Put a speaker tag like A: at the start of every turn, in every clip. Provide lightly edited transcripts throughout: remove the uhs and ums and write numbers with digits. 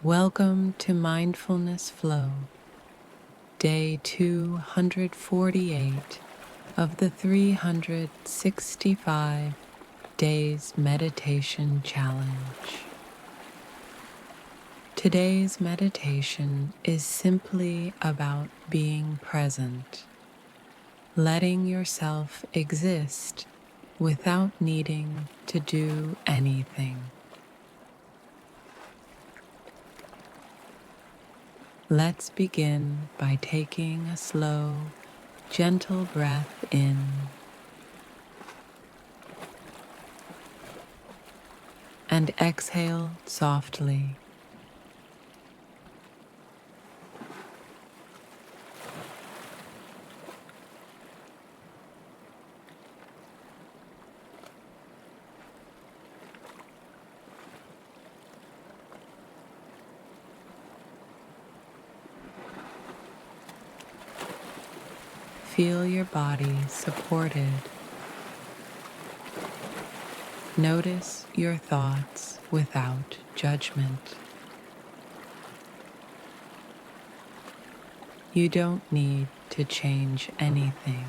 A: Welcome to Mindfulness Flow, day 248 of the 365 Days Meditation Challenge. Today's meditation is simply about being present, letting yourself exist without needing to do anything. Let's begin by taking a slow, gentle breath in and exhale softly. Feel your body supported. Notice your thoughts without judgment. You don't need to change anything.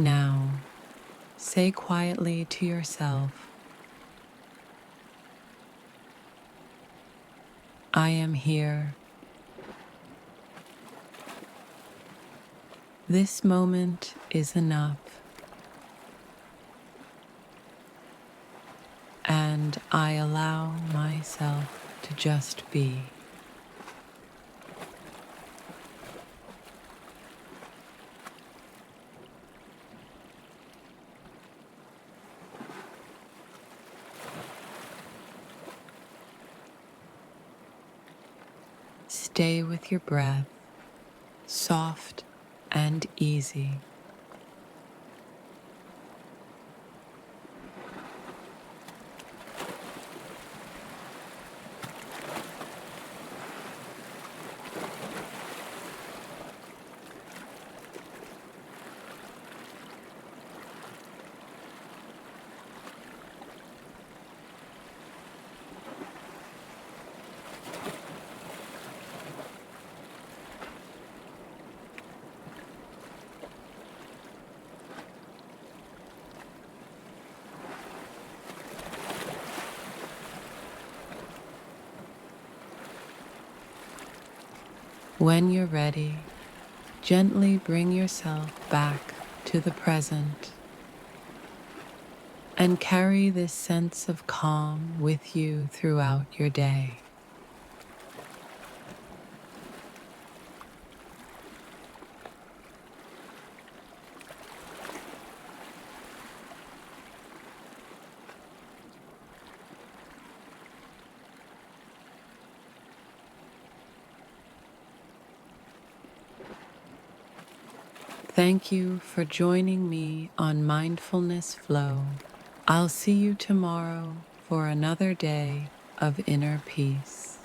A: Now, say quietly to yourself, I am here. This moment is enough, and I allow myself to just be. Stay with your breath, soft and easy. When you're ready, gently bring yourself back to the present and carry this sense of calm with you throughout your day. Thank you for joining me on Mindfulness Flow. I'll see you tomorrow for another day of inner peace.